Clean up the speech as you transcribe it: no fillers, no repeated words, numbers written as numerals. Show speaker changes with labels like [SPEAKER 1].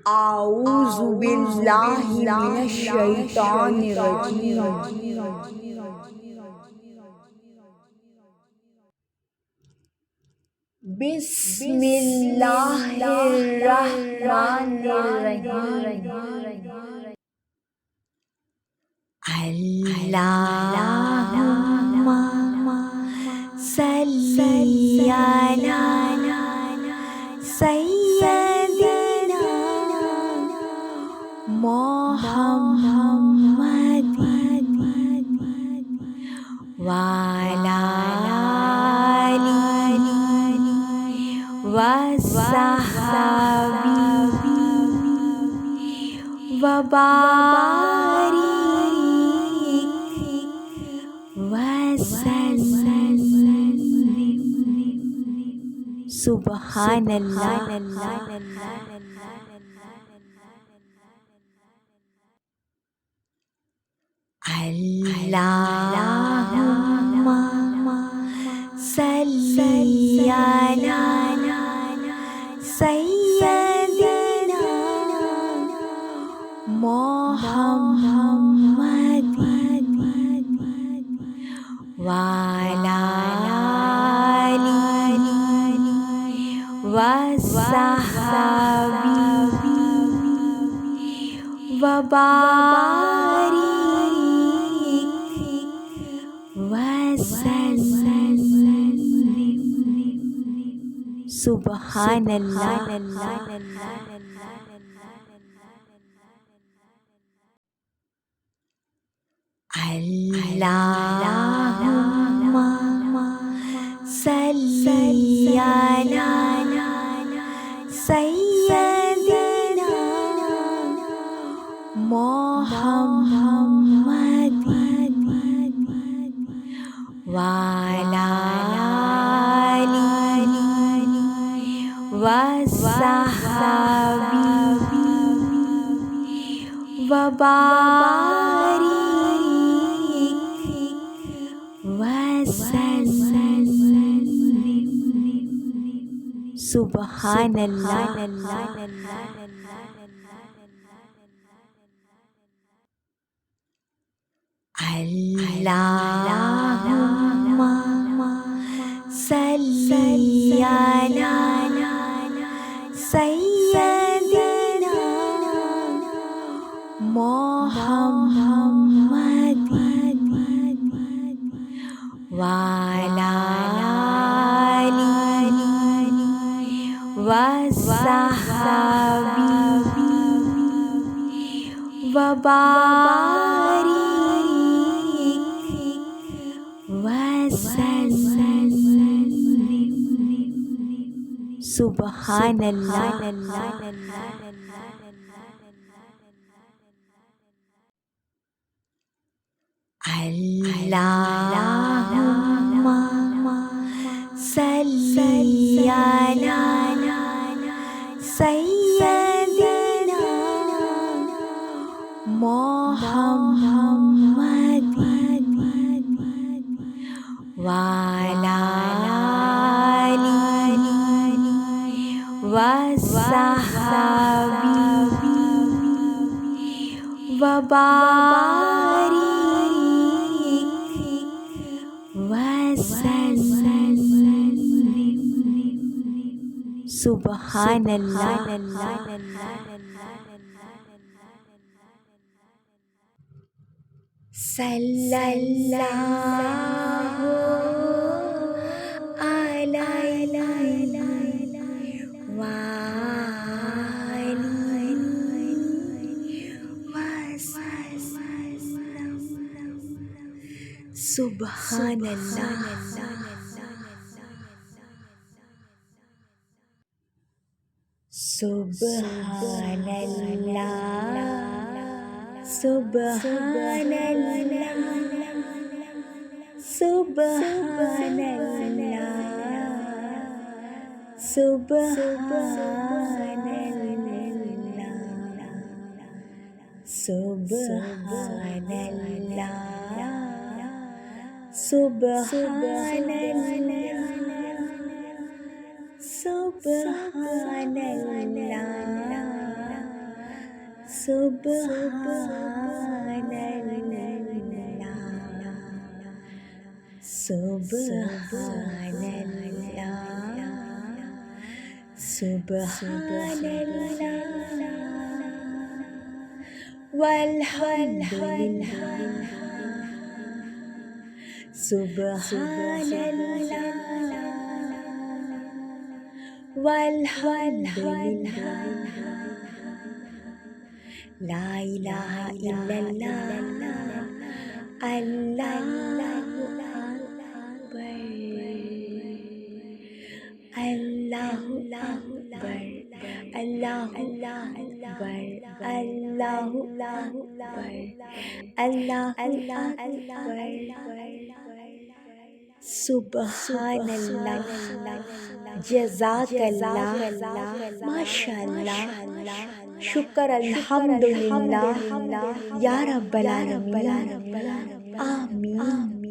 [SPEAKER 1] اعوذ باللہ من الشیطان الرجیم۔ بسم اللہ الرحمن الرحیم۔ اللہم صلی علی سیدنا محمد وعلی آلہ وصحبہ وبارک وسلم۔ سبحان اللہ۔ اللہم صلی علی سیدنا محمد وعلی آلہ وصحبہ وبارک وسلم۔ سبحان اللہ۔ اللہم صلی علی سیدنا محمد وعلی آلہ وصحبہ وبارک وسلم۔ سبحان اللہ۔ اللہم صلی علی سیدنا محمد وعلی آلہ وصحبہ وبارک وسلم۔ سبحان اللہ۔ اللہم صلی علی سیدنا محمد وعلی آلہ وصحبہ وبارک وسلم۔ سبحان اللہ۔ صلی اللہ علیہ وآلہ وسلم۔ سبحان اللہ۔ سبحان اللہ، سبحان اللہ، سبحان اللہ، سبحان اللہ، سبحان اللہ، سبحان اللہ، سبحان اللہ۔ سبحان اللہ سبحان اللہ سبحان اللہ والحمد للہ سبحان اللہ والحمد للہ لا الہ الا اللہ اللہ اکبر اللہ اکبر اللہ اکبر اللہ اکبر اللہ اکبر سبحان اللہ جزاک اللہ ماشاء اللہ شکر الحمدللہ یا رب العالمین آمین.